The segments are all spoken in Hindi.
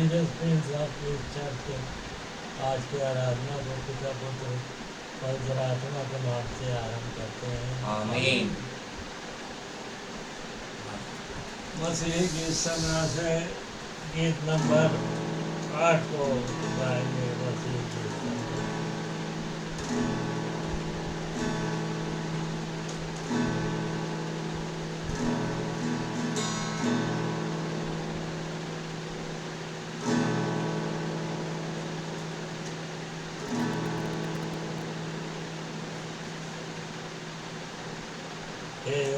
Jesus Prince of this church आज की आराधना को पिता पुत्र पवित्र आत्मा के नाम से आरंभ करते हैं। आमीन। मसीह की समय से गीत नंबर 8 को गाएंगे। मसीह की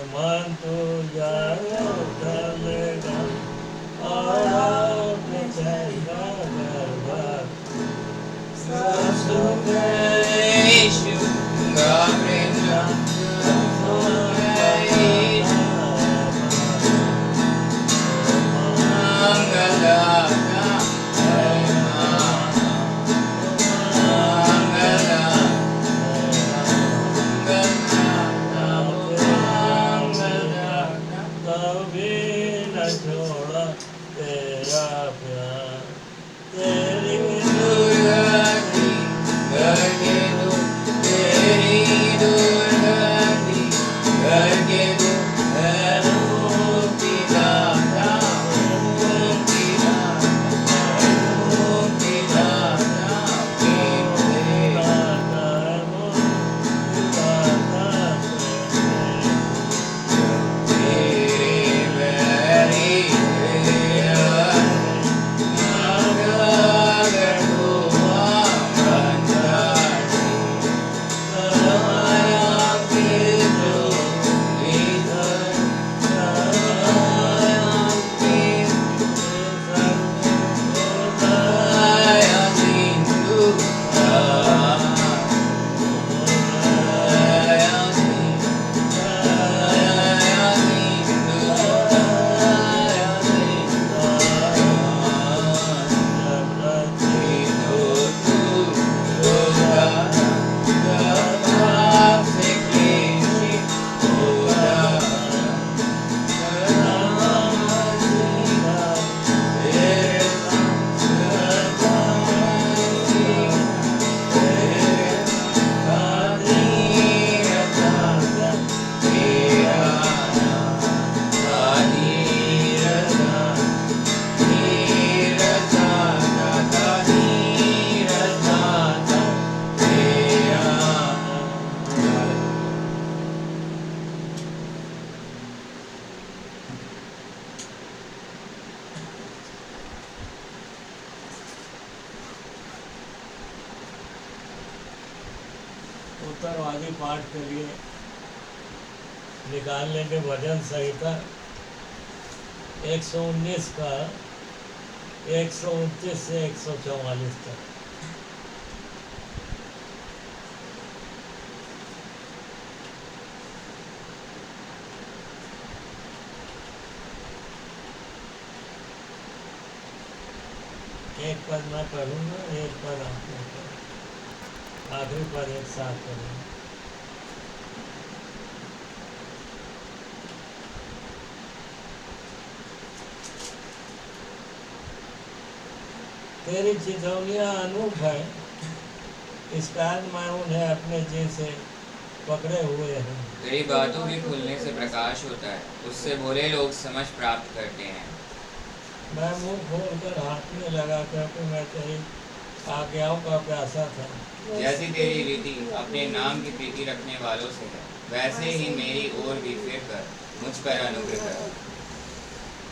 मन तो जाओ चलेगा और आपने चलेगा बर्बाद यीशु का प्रेम उत्तरवादी पाठ के लिए निकाल लेंगे भजन संहिता 119 का 129 से 144 तक। एक पद मैं पढ़ूंगा, एक पद आप लोग पढ़ें, आखिरी पद एक साथ पढ़ेंगे। तेरी चितौनियाँ अनूप है, इस कारण मैं उन्हें अपने जी से पकड़े हुए हैं। तेरी बातों के खुलने से प्रकाश होता है, उससे भोले लोग समझ प्राप्त करते हैं। मैं मुंह खोलकर हाँकने लगा क्योंकि मैं तेरी आज्ञाओं का प्यासा था। जैसी तेरी रीति अपने नाम की प्रीति रखने वालों से है, वैसे ही मेरी ओर भी फिर कर मुझ पर अनुग्रह कर।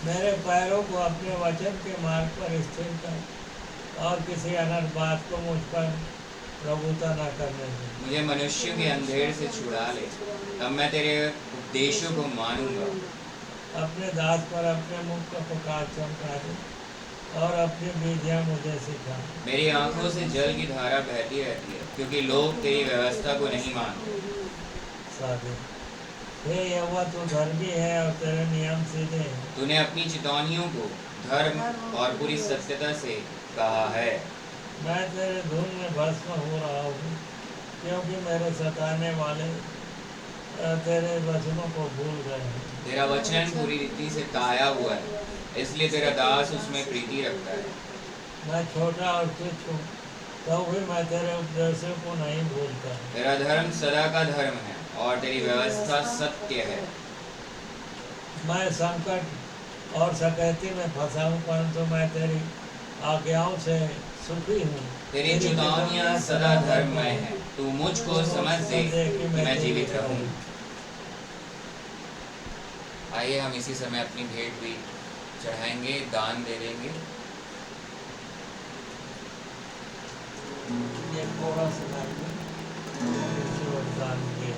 मेरे पैरों को अपने वचन के मार्ग पर स्थिर कर और किसी अनर्थ बात को मुझ पर प्रभुता न करने दे। मुझे मनुष्यों के अंधेर से छुड़ा ले, तब मैं तेरे उपदेशों को मानूंगा। अपने दास पर अपने मुख का प्रकाश चमका दे और अपनी विधियाँ मुझे सिखा। मेरी आंखों से जल की धारा बहती रहती है, क्योंकि लोग तेरी व्यवस्था को नहीं मानते। साधु हे यहोवा, तू धर्मी है और तेरे नियम सीधे हैं। तूने अपनी चितौनियों को धर्म और पूरी सत्यता से कहा है। मैं तेरे धुन में भस्म हो रहा हूँ, क्योंकि मेरे सताने वाले तेरे वचनों को भूल गए हैं। तेरा वचन पूरी रीति से ताया हुआ है, इसलिए तेरा दास उसमें प्रीति रखता है। मैं छोटा और तुच्छ हूँ, तो भी मैं तेरे उपदेशों को नहीं भूलता। तेरा धर्म सदा का धर्म है और तेरी व्यवस्था सत्य है। मैं संकट और सकैती में फंसा हूँ, परंतु मैं तेरी आज्ञाओं से सुखी हूँ। तेरी चेतावनियां सदा धर्ममय है। तू मुझको समझ दे कि मैं जीवित रहूं। आइए हम इसी समय अपनी भेंट भी चढ़ाएंगे, दान दे देंगे। ये थोड़ा सा लाइए, ईश्वर दान देंगे।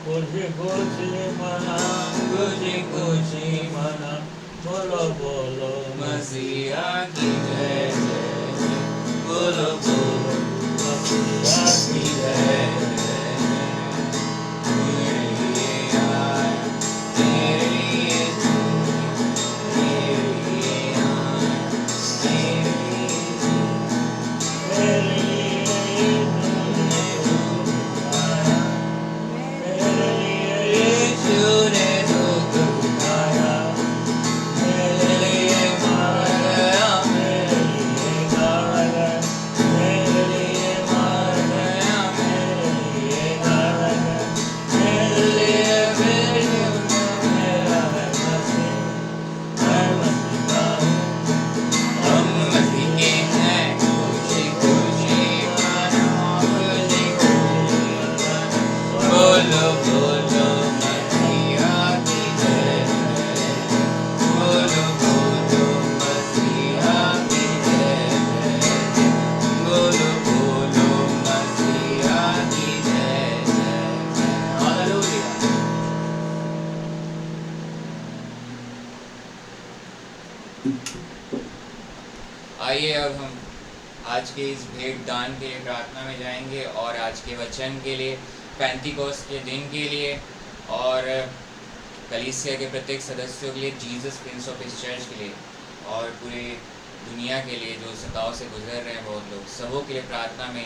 खुशी खुशी मना, खुशी खुशी मना, बोलो बोलो मसीहा की जय जय, बोलो बोलो मसीहा की जय। आइए अब हम आज के इस भेंट दान के लिए प्रार्थना में जाएंगे और आज के वचन के लिए, पेंटिकोस्ट के दिन के लिए और कलीसिया के प्रत्येक सदस्यों के लिए, Jesus Prince of his church के लिए और पूरे दुनिया के लिए जो सताव से गुजर रहे हैं बहुत लोग, सबों के लिए प्रार्थना में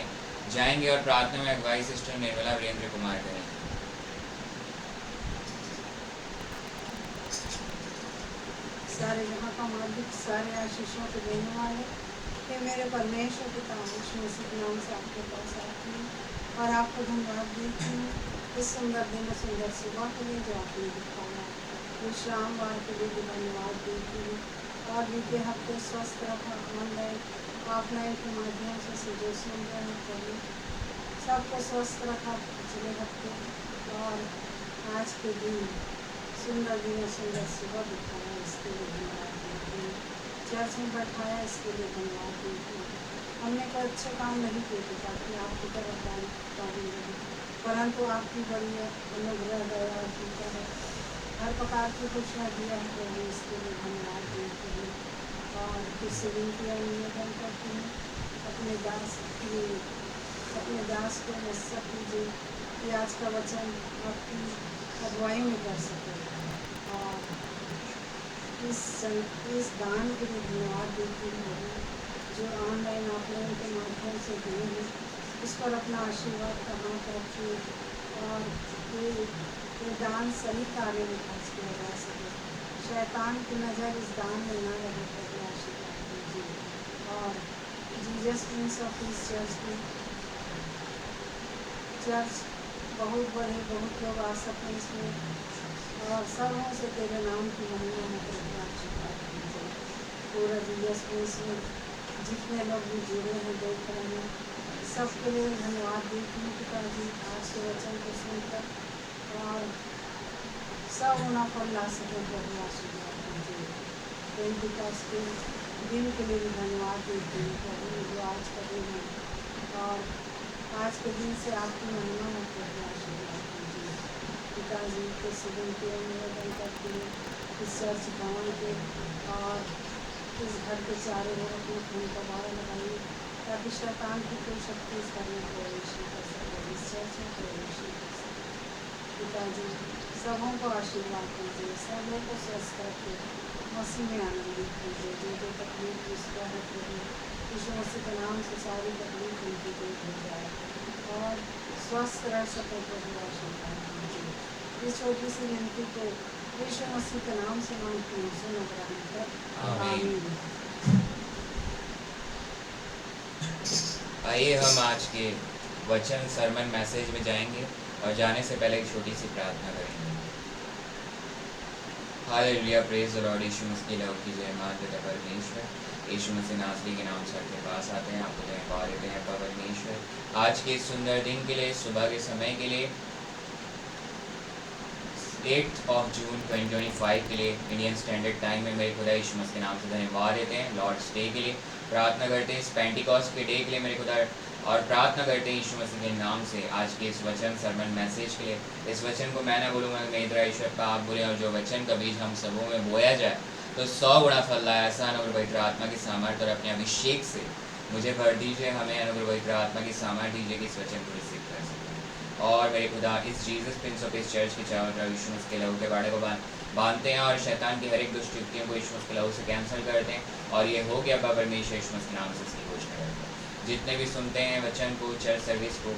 जाएंगे और प्रार्थना में अगुवाई सिस्टर निर्मला वीरेंद्र कुमार करेंगे। सारे जहाँ का मालिक, सारे आशीषों को देने वाले, कि मेरे परमेश्वर पिता यीशु मसीह के नाम से आपके पास आती हूँ और आपको धन्यवाद देती हूँ इस सुंदर दिन, सुंदर सुबह के लिए जो आपने दिखाया, विश्रामवार के लिए भी धन्यवाद देती हूँ और बीते हफ्ते स्वस्थ रखा, ऑनलाइन ऑफलाइन के माध्यम से जो सुन रहे हैं कभी सबको स्वस्थ रखा पिछले हफ्ते, और आज के दिन सुंदर दिन और सुंदर सुबह दिखाया, इसके लिए धन्यवाद देती हूँ। चर्च में बैठाया, इसके लिए धन्यवाद देती हूँ। हमने कोई अच्छे काम नहीं किए थे ताकि आपकी तरफ दान लगे, परंतु आपकी बड़ी अनुग्रह दया की तरह हर प्रकार की खुशियाँ दिया है प्रभु, इसके लिए धन्यवाद देती हूँ। और किसी विनती और निवेदन करती हूँ अपने दास को मदद कीजिए कि आज का वचन आपकी अगुवाई में कर सके, और इस दान के लिए धन्यवाद देती हूँ जो ऑनलाइन ऑफलाइन के माध्यम से दिए हैं, इस पर अपना आशीर्वाद का हाथ रखिए और ये दान सही कार्य में खर्च किया जा सके, शैतान की नज़र इस दान में न रहे, प्रभु आशीर्वाद दीजिए। और Jesus Prince of his church की चर्च बहुत बड़े, बहुत लोग आ सकें इसमें, और सर्वों से तेरे नाम की महिमा में तेरे आशीर्वाद दीजिए। पूरा जीसस प्रिंस में जितने लोग भी जुड़े हैं, देख रहे हैं, सबके लिए धन्यवाद देती हूँ पिताजी, आज के वचन को सुनकर और सब उन्हें फल ला सकें, प्रभु आशीर्वाद दीजिए। पेंटिकॉस्ट के दिन के लिए भी धन्यवाद देती हूँ प्रभु, जो आज का दिन है, और आज के दिन से आपकी महिमा में प्रभु आशीर्वाद दीजिए। पिताजी के सुबह के निवेदन करती हूँ इस चर्च भवन के और इस घर के चारों ओर अपने खून का बाड़ा लगाइए ताकि शैतान की कोई शक्ति इस घर में प्रवेश नहीं कर सके, इस चर्च में प्रवेश नहीं कर सके। पिताजी सबों को आशीर्वाद दीजिए, सबों को स्वस्थ रखिए, मसीह में आनंदित कीजिए। जो तकलीफ इसका है प्रभु यीशु मसीह के नाम से सारी तकलीफ उनकी दूर हो जाए, और स्वस्थ रह सके प्रभु आशीर्वाद दीजिए। इस छोटी सी विनती को यीशु मसीह के नाम से मांगती हूँ, सुनो ग्रहण कर। आमीन। आमीन। आइए हम आज के वचन सरमन मैसेज में जाएंगे और जाने से पहले एक छोटी सी प्रार्थना करेंगे। Hallelujah, praise the Lord. यीशु मसीह की लहू की जय, मान पिता परमेश्वर। यीशु मसीह नासरी के नाम से आपके पास आते हैं, आपको जय पा देते हैं परमेश्वर। आज के इस सुंदर दिन के लिए, सुबह के समय के लिए, 8 जून 2025 के लिए इंडियन स्टैंडर्ड टाइम में मेरे खुदा यीशु मसीह के नाम से धन्यवाद देते हैं। लॉर्ड्स डे के लिए प्रार्थना करते हैं, इस पेंटिकॉस्ट के डे के लिए मेरे खुदा, और प्रार्थना करते हैं यीशु मसीह के नाम से आज के इस वचन सरमन मैसेज के लिए। इस वचन को मैं ना बोलूँगा, मेरी तरह ईश्वर का आप बोले, और जो वचन का बीज हम सबों में बोया जाए तो 100 गुणा फल लाए। ऐसा अनुग्रह पवित्र आत्मा की सामर्थ्य और अपने अभिषेक से मुझे भर दीजिए, हमें अनुग्रह पवित्र आत्मा की सामर्थ्य दीजिए कि इस वचन को रिसीव कर सकें। और मेरे खुदा, इस जीसस प्रिंस ऑफ इस चर्च के चारों तरफ यीशु मसीह के लहू के बाड़े को बांधते हैं और शैतान की हर एक दुष्ट युक्तियों को यीशु मसीह के लहू से कैंसिल करते हैं। और ये हो गया परमेश्वर यीशु मसीह के नाम से इसकी घोषणा करते हैं। जितने भी सुनते हैं वचन को, चर्च सर्विस को,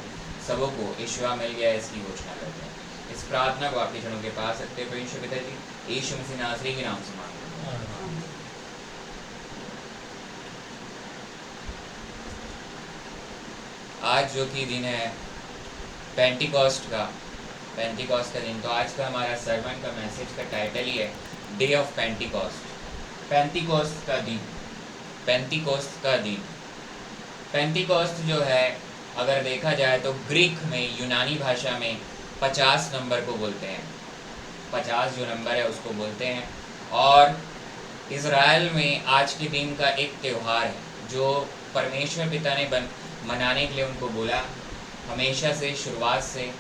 सबों को यीशु मिल गया है, इसकी घोषणा करते हैं। इस प्रार्थना को आपके जनों के पास रखते हुए परमेश्वर पिता जी यीशु मसीह नासरी के नाम से मांगते हैं। आज जो कि दिन है पेंटिकॉस्ट का दिन, तो आज का हमारा सरमन का मैसेज का टाइटल ही है डे ऑफ पेंटिकॉस्ट। पेंटिकॉस्ट का दिन, पेंटिकॉस्ट का दिन। पेंटिकॉस्ट जो है, अगर देखा जाए तो ग्रीक में, यूनानी भाषा में 50 नंबर को बोलते हैं। 50 जो नंबर है उसको बोलते हैं। और इज़राइल में आज के दिन का एक त्यौहार है जो परमेश्वर पिता ने मनाने के लिए उनको बोला हमेशा से, शुरुआत से।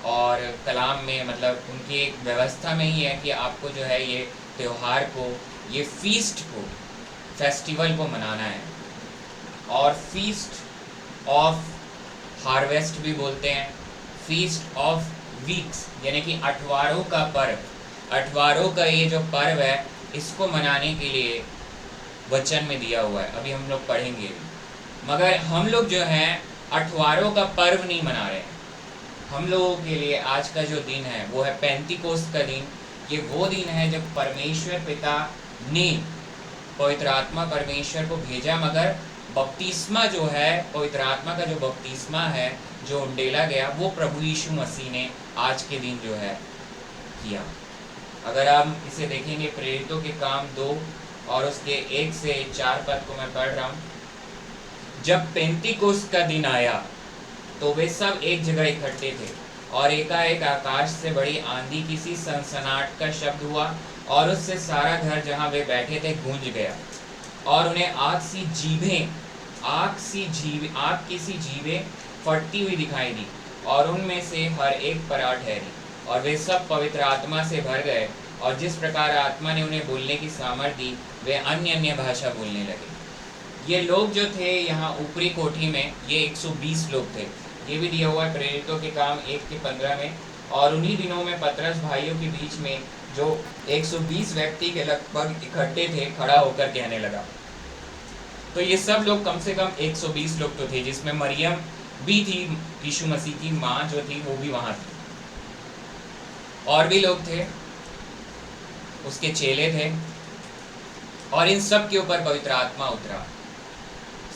और कलाम में, मतलब उनकी एक व्यवस्था में ही है कि आपको जो है ये त्यौहार को, ये फीस्ट को, फेस्टिवल को मनाना है। और फीस्ट ऑफ हार्वेस्ट भी बोलते हैं, फीस्ट ऑफ वीक्स, यानी कि अठवारों का पर्व। अठवारों का ये जो पर्व है, इसको मनाने के लिए वचन में दिया हुआ है, अभी हम लोग पढ़ेंगे भी। मगर हम लोग जो हैं अठवारों का पर्व नहीं मना रहे हैं। हम लोगों के लिए आज का जो दिन है वो है पेंटिकोस्ट का दिन। ये वो दिन है जब परमेश्वर पिता ने पवित्र आत्मा परमेश्वर को भेजा, मगर बपतिस्मा जो है, पवित्र आत्मा का जो बपतिस्मा है, जो उंडेला गया, वो प्रभु यीशु मसीह ने आज के दिन जो है किया। अगर हम इसे देखेंगे प्रेरितों के काम 2 और उसके 1 से 4 पद को मैं पढ़ रहा हूँ। जब पेंटिकोस्ट का दिन आया तो वे सब एक जगह इकट्ठे थे, और एकाएक आकाश से बड़ी आंधी की सी सनसनाहट का शब्द हुआ, और उससे सारा घर जहाँ वे बैठे थे गूंज गया। और उन्हें आग की सी जीभें फटती हुई दिखाई दी, और उनमें से हर एक पराह ठहरी। और वे सब पवित्र आत्मा से भर गए, और जिस प्रकार आत्मा ने उन्हें बोलने की सामर्थ दी, वे अन्य अन्य भाषा बोलने लगे। ये लोग जो थे यहाँ ऊपरी कोठी में, ये 120 लोग थे। ये भी दिया हुआ है प्रेरितों के काम 1-15 में। और उन्हीं दिनों में पतरस भाइयों के बीच में जो 120 व्यक्ति के लगभग इकट्ठे थे, खड़ा होकर कहने लगा। तो ये सब लोग कम से कम 120 लोग तो थे, जिसमें मरियम भी थी, यीशु मसीह की माँ जो थी वो भी वहाँ थी, और भी लोग थे, उसके चेले थे। और इन सब के ऊपर पवित्र आत्मा उतरा।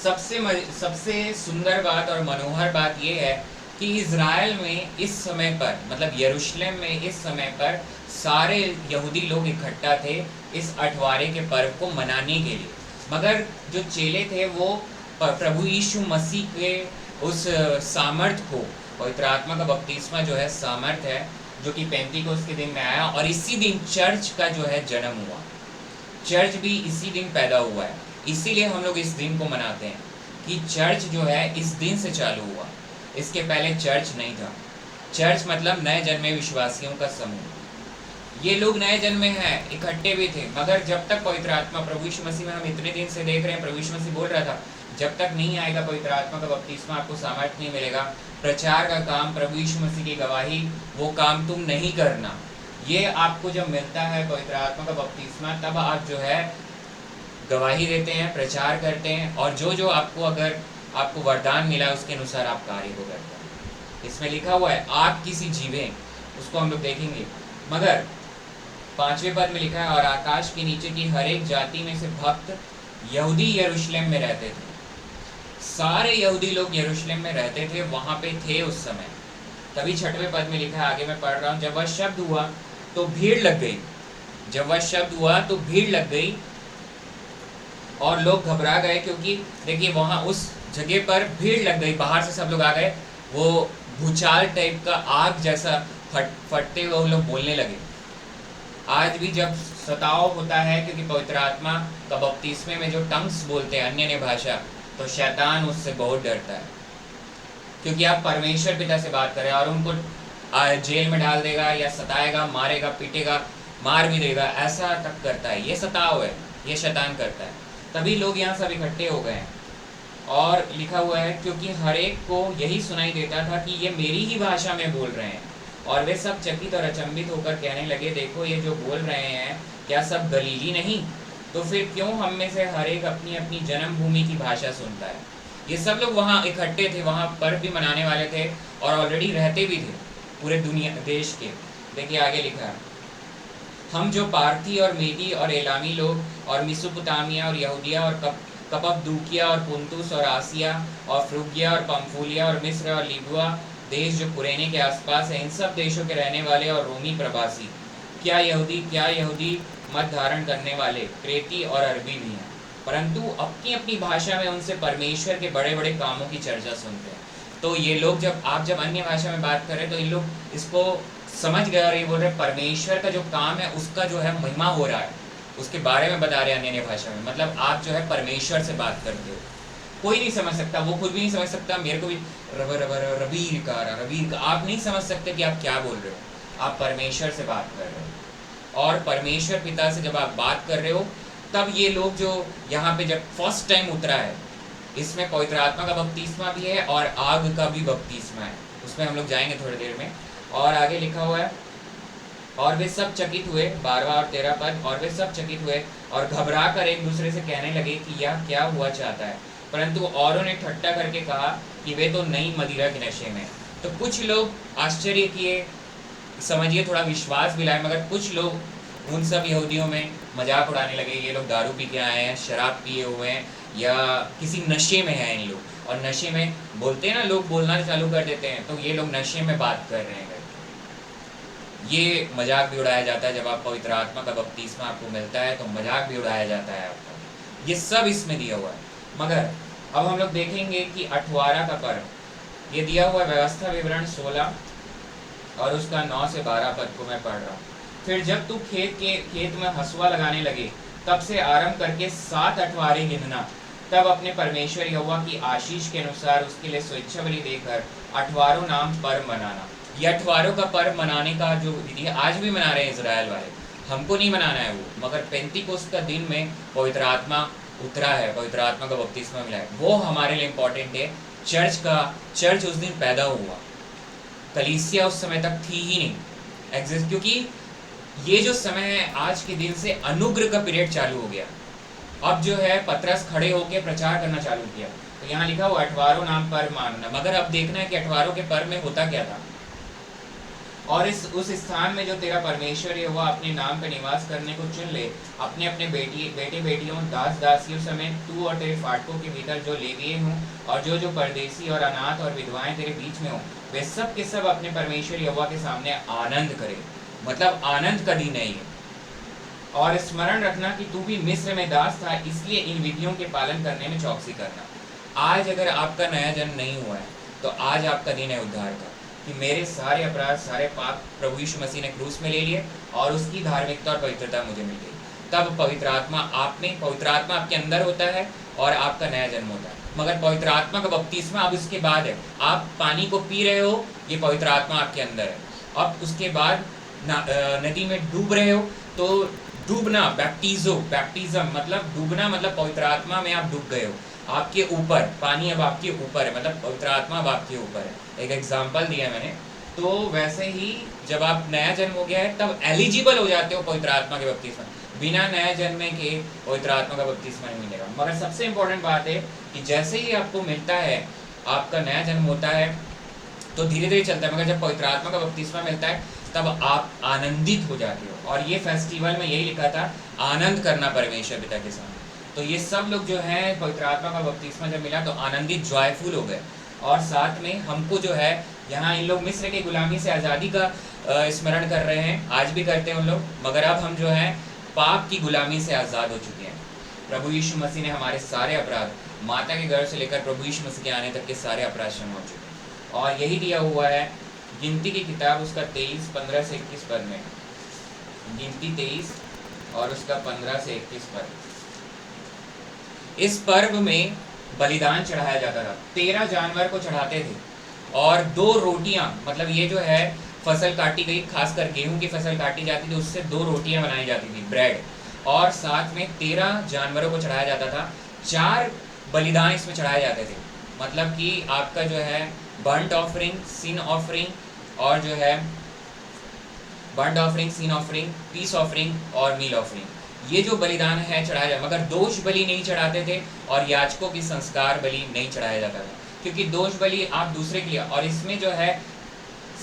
सबसे सुंदर बात और मनोहर बात यह है कि इज़राइल में इस समय पर, मतलब यरूशलेम में इस समय पर सारे यहूदी लोग इकट्ठा थे इस अठवारे के पर्व को मनाने के लिए। मगर जो चेले थे वो प्रभु यीशु मसीह के उस सामर्थ को, पवित्र आत्मा का बपतिस्मा जो है सामर्थ है, जो कि पेंटिकोस्ट के दिन में आया, और इसी दिन चर्च का जो है जन्म हुआ। चर्च भी इसी दिन पैदा हुआ है, इसीलिए हम लोग इस दिन को मनाते हैं कि चर्च जो है इस दिन से चालू हुआ। इसके पहले चर्च नहीं था। चर्च मतलब नए जन्मे विश्वासियों का समूह। ये लोग नए जन्मे हैं, इकट्ठे भी थे, मगर जब तक पवित्र आत्मा, प्रभु यीशु मसीह में हम इतने दिन से देख रहे हैं, प्रभु यीशु मसीह बोल रहा था जब तक नहीं आएगा पवित्र आत्मा का बपतिस्मा, आपको सामर्थ्य नहीं मिलेगा। प्रचार का काम, प्रभु यीशु मसीह की गवाही, वो काम तुम नहीं करना। ये आपको जब मिलता है पवित्र आत्मा का बपतिस्मा, तब आप जो है गवाही देते हैं, प्रचार करते हैं, और जो जो आपको, अगर आपको वरदान मिला उसके अनुसार आप कार्य को करते हैं। इसमें लिखा हुआ है आप किसी जीवें, उसको हम लोग देखेंगे। मगर 5वें पद में लिखा है और आकाश के नीचे की हर एक जाति में से भक्त यहूदी यरूशलेम में रहते थे। सारे यहूदी लोग यरूशलेम में रहते थे, वहां पे थे उस समय। तभी 6वें पद में लिखा है, आगे मैं पढ़ रहा हूँ, जब वह शब्द हुआ तो भीड़ लग गई। जब वह शब्द हुआ तो भीड़ लग गई और लोग घबरा गए, क्योंकि देखिए वहां उस जगह पर भीड़ लग गई, बाहर से सब लोग आ गए। वो भूचाल टाइप का आग जैसा फटते हुए वो लोग बोलने लगे। आज भी जब सताव होता है, क्योंकि पवित्र आत्मा का बपतिस्मे में जो टंग्स बोलते हैं, अन्य भाषा, तो शैतान उससे बहुत डरता है, क्योंकि आप परमेश्वर पिता से बात करें और उनको जेल में डाल देगा या सताएगा, मारेगा, पीटेगा, मार भी देगा, ऐसा तक करता है। ये सताव है, ये शैतान करता है। तभी लोग यहाँ सब इकट्ठे हो गए हैं और लिखा हुआ है, क्योंकि हर एक को यही सुनाई देता था कि ये मेरी ही भाषा में बोल रहे हैं। और वे सब चकित और अचंभित होकर कहने लगे, देखो ये जो बोल रहे हैं, क्या सब गलीली नहीं? तो फिर क्यों हम में से हर एक अपनी अपनी जन्मभूमि की भाषा सुनता है? ये सब लोग वहाँ इकट्ठे थे, वहाँ पर्व भी मनाने वाले थे और ऑलरेडी रहते भी थे पूरे दुनिया देश के। देखिए आगे लिखा है, हम जो पार्थी और मेदी और एलामी लोग और मिसोपोटामिया और यहूदिया और कपबदूकिया और पुंतुस और आसिया और फ्रूगिया और पंफूलिया और मिस्र और लिबुआ देश जो कुरेने के आसपास है, इन सब देशों के रहने वाले और रोमी प्रवासी, क्या यहूदी मत धारण करने वाले क्रेती और अरबी भी हैं, परंतु अपनी अपनी भाषा में उनसे परमेश्वर के बड़े बड़े कामों की चर्चा सुनते हैं। तो ये लोग जब अन्य भाषा में बात करें तो इन लोग इसको समझ गए और ये बोल रहे परमेश्वर का जो काम है उसका जो है महिमा हो रहा है, उसके बारे में बता रहे हैं अन्य भाषा में। मतलब आप जो है परमेश्वर से बात करते हो। कोई नहीं समझ सकता, वो खुद भी नहीं समझ सकता, मेरे को भी रबीर का आप नहीं समझ सकते कि आप क्या बोल रहे हो। आप परमेश्वर से बात कर रहे हो और परमेश्वर पिता से जब आप बात कर रहे हो, तब ये लोग जो यहाँ पे जब फर्स्ट टाइम उतरा है, इसमें पवित्र आत्मा का बपतिस्मा भी है और आग का भी बपतिस्मा है, उसमें हम लोग जाएंगे थोड़ी देर में। और आगे लिखा हुआ है, और वे सब चकित हुए, 12वां और 13 पद, और वे सब चकित हुए और घबरा कर एक दूसरे से कहने लगे कि यह क्या हुआ चाहता है। परंतु औरों ने ठट्ठा करके कहा कि वे तो नई मदिरा के नशे में। तो कुछ लोग आश्चर्य किए, समझिए थोड़ा विश्वास भी लाए, मगर कुछ लोग उन सब यहूदियों में मजाक उड़ाने लगे, ये लोग दारू पी के आए हैं, शराब पिए हुए हैं या किसी नशे में हैं इन लोग। और नशे में बोलते हैं ना, लोग बोलना चालू कर देते हैं, तो ये लोग नशे में बात कर रहे हैं। ये मजाक भी उड़ाया जाता है, जब आप पवित्र आत्मा का बपतिस्मा आपको मिलता है तो मजाक भी उड़ाया जाता है आपका। ये सब इसमें दिया हुआ है। मगर अब हम लोग देखेंगे कि 8वां का पर्व, ये दिया हुआ व्यवस्था विवरण 16 और उसका 9 से 12 पद को मैं पढ़ रहा हूँ। फिर जब तू खेत में हसुआ लगाने लगे, तब से आरंभ करके 7 अठवारे गिनना, तब अपने परमेश्वर यहोवा की आशीष के अनुसार उसके लिए स्वेच्छा बलि देकर 8वारों नाम पर्व मनाना। ये 8वारों का पर्व मनाने का जो विधि है, आज भी मना रहे हैं इजराइल वाले, हमको नहीं मनाना है वो, मगर पेंतीकोस्त का दिन में पवित्र आत्मा उतरा है, पवित्र आत्मा का बपतिस्मा मिला है, वो हमारे लिए इम्पोर्टेंट है। चर्च उस दिन पैदा हुआ, कलीसिया उस समय तक थी ही नहीं एग्जिस्ट, क्योंकि ये जो समय है आज के दिन से अनुग्रह का पीरियड चालू हो गया। अब जो है पतरस खड़े होकर प्रचार करना चालू किया, तो यहाँ लिखा हुआ 8वारों नाम पर्व मानना। मगर अब देखना है कि 8वारों के पर्व में होता क्या था। और उस स्थान में जो तेरा परमेश्वर है वह अपने नाम पे निवास करने को चुन ले, अपने अपने बेटे बेटियों, दास दासियों समेत तू और तेरे फाटकों के भीतर जो लेविये हों और जो परदेसी और अनाथ और विधवाएं तेरे बीच में हों, वे सब के सब अपने परमेश्वर यहोवा के सामने आनंद करें। मतलब आनंद का दिन है ये। और स्मरण रखना कि तू भी मिस्र में दास था, इसलिए इन विधियों के पालन करने में चौकसी करना। आज अगर आपका नया जन्म नहीं हुआ है तो आज आपका दिन है उद्धार का, कि मेरे सारे अपराध, सारे पाप प्रभु यीशु मसीह ने क्रूस में ले लिए और उसकी धार्मिकता और पवित्रता मुझे मिल गई। तब पवित्र आत्मा आपके अंदर होता है और आपका नया जन्म होता है। मगर पवित्र आत्मा का बपतिस्मा अब उसके बाद है। आप पानी को पी रहे हो, ये पवित्र आत्मा आपके अंदर है। अब उसके बाद नदी में डूब रहे हो, तो डूबना, बैप्टिज्म मतलब डूबना, मतलब पवित्र आत्मा में आप डूब गए हो, आपके ऊपर पानी अब आपके ऊपर है, मतलब पवित्र आत्मा अब आपके ऊपर है। एक एग्जांपल दिया मैंने। तो वैसे ही जब आप नया जन्म हो गया है तब एलिजिबल हो जाते हो पवित्र आत्मा के बपतिस्मा। बिना नया जन्मे के पवित्र आत्मा का बपतिस्मा नहीं मिलेगा। मगर सबसे इम्पोर्टेंट बात है कि जैसे ही आपको मिलता है, आपका नया जन्म होता है, तो धीरे धीरे चलता है, मगर जब पवित्र आत्मा का बपतिस्मा मिलता है तब आप आनंदित हो जाते हो। और ये फेस्टिवल में यही लिखा था, आनंद करना परमेश्वर पिता के सामने। तो ये सब लोग जो हैं पवित्र आत्मा का बपतिस्मा जब मिला तो आनंदित, जॉयफुल हो गए। और साथ में हमको जो है, यहाँ इन लोग मिस्र के गुलामी से आज़ादी का स्मरण कर रहे हैं, आज भी करते हैं उन लोग, मगर अब हम जो है पाप की गुलामी से आज़ाद हो चुके हैं। प्रभु यीशु मसीह ने हमारे सारे अपराध, माता के गर्भ से लेकर प्रभु यीशु मसीह के आने तक के सारे अपराध क्षमा हो चुके हैं। और यही दिया हुआ है गिनती की किताब उसका 23, 15 से 21 पद में। गिनती 23 और उसका 15 से 21 पद। इस पर्व में बलिदान चढ़ाया जाता था, 13 जानवर को चढ़ाते थे और 2 रोटियां, मतलब ये जो है फसल काटी गई, खासकर गेहूं की फसल काटी जाती थी, उससे 2 रोटियां बनाई जाती थी, ब्रेड, और साथ में 13 जानवरों को चढ़ाया जाता था। 4 बलिदान इसमें चढ़ाए जाते थे, मतलब कि आपका जो है बर्न्ट ऑफरिंग, सिन ऑफरिंग, और जो है बर्न्ट ऑफरिंग, सिन ऑफरिंग, पीस ऑफरिंग और मील ऑफरिंग, ये जो बलिदान है चढ़ाया जाता, मगर दोष बलि नहीं चढ़ाते थे और याजकों की संस्कार बलि नहीं चढ़ाया जाता था, क्योंकि दोष बलि आप दूसरे के लिए। और इसमें जो है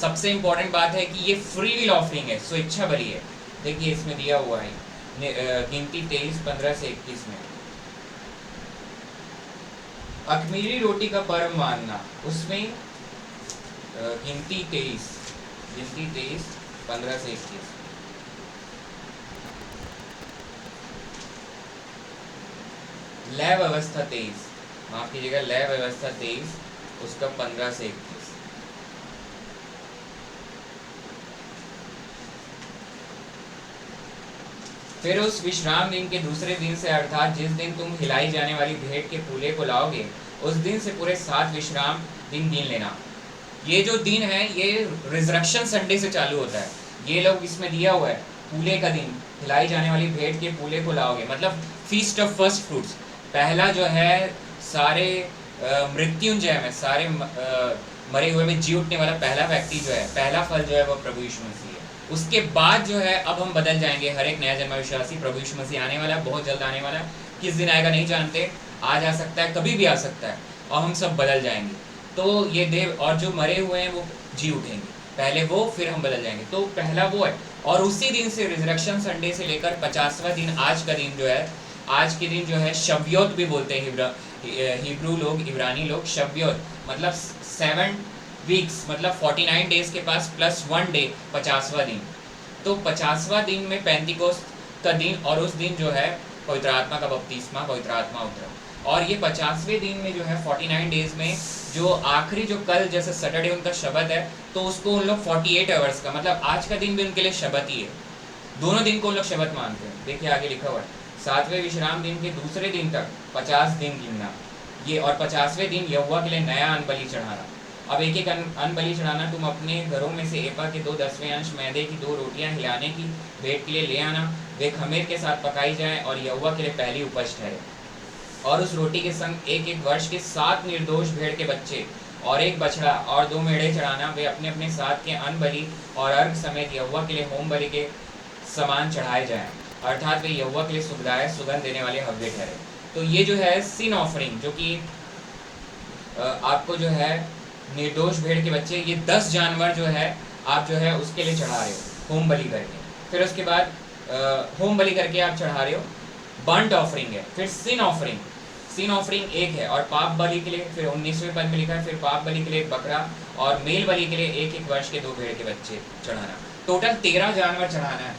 सबसे इंपॉर्टेंट बात है कि ये फ्री विल ऑफरिंग है, स्वेच्छा बलि है। देखिए इसमें दिया हुआ है गिनती 23, 15 से 21 में। अख़मीरी रोटी का पर्व मानना, उसमें गिनती 23, 15 से 21। लय व्यवस्था 23, माफ कीजिएगा, लय व्यवस्था 23 उसका 15 से 21। फिर उस विश्राम दिन के दूसरे दिन से, अर्थात जिस दिन तुम हिलाई जाने वाली भेंट के फूले को लाओगे, उस दिन से पूरे 7 विश्राम दिन गिन लेना। ये जो दिन है ये रिजरेक्शन संडे से चालू होता है। ये लोग इसमें दिया हुआ है फूले का दिन, हिलाई जाने वाली भेंट के फूले को लाओगे, मतलब फीस्ट ऑफ फर्स्ट फ्रूट्स। पहला जो है सारे मृत्युंजय में, सारे मरे हुए में जी उठने वाला पहला व्यक्ति जो है, पहला फल जो है वो प्रभु यीशु मसीह है। उसके बाद जो है अब हम बदल जाएंगे, हर एक नया जन्मा विश्वासी। प्रभु यीशु मसीह आने वाला है, बहुत जल्द आने वाला है, किस दिन आएगा नहीं जानते, आज आ सकता है, कभी भी आ सकता है, और हम सब बदल जाएंगे। तो ये देव और जो मरे हुए हैं वो जी उठेंगे, पहले वो, फिर हम बदल जाएंगे। तो पहला वो है, और उसी दिन से रिजरेक्शन संडे से लेकर 50वां दिन, आज का दिन जो है, आज के दिन जो है शव्योत भी बोलते हैं हिब्रू लोग, इब्रानी लोग। शव्योत मतलब 7 वीक्स, मतलब 49 डेज के पास प्लस 1 डे, 50वां दिन। तो 50वां दिन में पेंतिकोस्त का दिन, और उस दिन जो है पवित्र आत्मा का बपतिस्मा, पवित्र आत्मा उतरा। और ये 50वें दिन में जो है 49 डेज में जो आखिरी जो कल जैसे सैटरडे उनका शब्द है, तो उसको उन लोग 48 आवर्स का, मतलब आज का दिन भी उनके लिए शब्द ही है, दोनों दिन को उन लोग शब्द मानते हैं। देखिए आगे लिखा हुआ है, 7वें विश्राम दिन के दूसरे दिन तक 50 दिन गिनना ये, और 50वें दिन यहोवा के लिए नया अन्न बलि चढ़ाना। अब एक एक अन्न बलि चढ़ाना, तुम अपने घरों में से एपा के 2/10वें अंश मैदे की 2 रोटियां हिलाने की भेंट के लिए ले आना, वे खमीर के साथ पकाई जाए और यहोवा के लिए पहली उपज ठहरे। और उस रोटी के संग 1-1 वर्ष के 7 निर्दोष भेड़ के बच्चे और 1 बछड़ा और 2 मेढ़े चढ़ाना, वे अपने अपने साथ के अन्न बलि और अर्घ समेत यहोवा के लिए होम बलि के समान चढ़ाए जाएं, अर्थात वे यहोवा के लिए सुखदायक सुगंध देने वाले हव्य ठहरे। तो ये जो है सिन ऑफरिंग, जो कि आपको जो है निर्दोष भेड़ के बच्चे, ये 10 जानवर जो है आप जो है उसके लिए चढ़ा रहे हो होम बलि करके। फिर उसके बाद होम बलि करके आप चढ़ा रहे हो, बर्न्ट ऑफरिंग है। फिर सिन ऑफरिंग, सिन ऑफरिंग एक है, और पाप बलि के लिए फिर 19वें पद में लिखा है, फिर पाप बलि के लिए 1 बकरा और मेल बलि के लिए 1-1 वर्ष के 2 भेड़ के बच्चे चढ़ाना। टोटल 13 जानवर चढ़ाना है,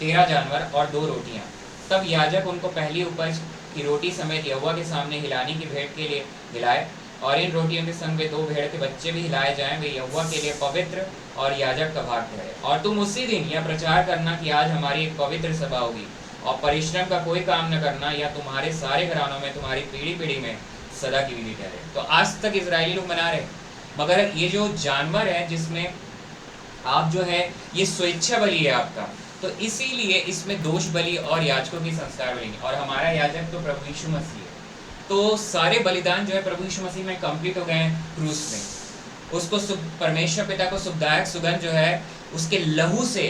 13 जानवर और 2 रोटियां। तब याजक उनको पहली उपज की रोटी समेत यहोवा के सामने हिलाने की भेंट के लिए हिलाए, और इन रोटियों के संग वे 2 भेड़ के बच्चे भी हिलाए जाएं, वे यहोवा के लिए पवित्र और याजक का भाग ठहरे। और तुम उसी दिन यह प्रचार करना कि आज हमारी एक पवित्र सभा होगी, और परिश्रम का कोई काम न करना, या तुम्हारे सारे घरानों में तुम्हारी पीढ़ी पीढ़ी में सदा की विधि ठहरे। तो आज तक इजरायली लोग मना रहे, मगर ये जो जानवर है जिसमें आप जो है ये स्वेच्छा बलि है आपका, तो इसीलिए इसमें दोष बलि और याजकों की संस्कार बलि, और हमारा याजक तो प्रभु यीशु मसीह है। तो सारे बलिदान जो है प्रभु यीशु मसीह में कंप्लीट हो गए हैं क्रूस में। उसको परमेश्वर पिता को सुखदायक सुगंध जो है उसके लहू से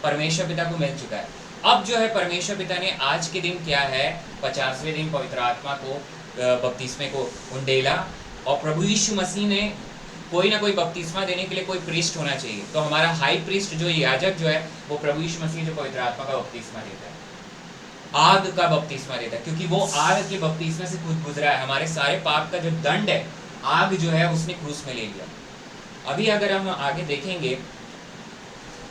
परमेश्वर पिता को मिल चुका है। अब जो है परमेश्वर पिता ने आज के दिन क्या है, 50वें दिन पवित्र आत्मा को बपतिस्मे को उंडेला, और प्रभु यीशु मसीह ने कोई ना कोई बपतिस्मा देने के लिए कोई प्रीस्ट होना चाहिए। तो हमारा हाई प्रीस्ट जो याजक जो है वो प्रभु यीशु मसीह जो पवित्र आत्मा का बपतिस्मा देता है, आग का बपतिस्मा देता है, क्योंकि वो आग के बपतिस्मे से खुद गुजरा है। हमारे सारे पाप का जो दंड है आग जो है उसने क्रूस में ले लिया। अभी अगर हम आगे देखेंगे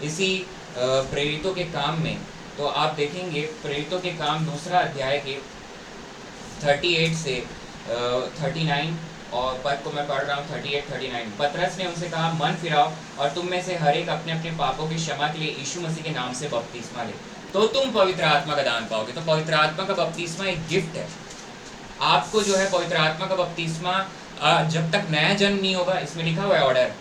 इसी प्रेरितों के काम में, तो आप देखेंगे प्रेरितों के काम दूसरा अध्याय के 38 से 39 और पद को मैं पढ़ रहा हूँ 38-39। पतरस ने उनसे कहा, मन फिराओ और तुम में से हर एक अपने अपने पापों की क्षमा के लिए यीशु मसीह के नाम से बपतिस्मा ले, तो तुम पवित्र आत्मा का दान पाओगे। तो पवित्र आत्मा का बपतिस्मा एक गिफ्ट है। आपको जो है पवित्र आत्मा का बपतिस्मा जब तक नया जन्म नहीं होगा, इसमें लिखा हुआ है ऑर्डर,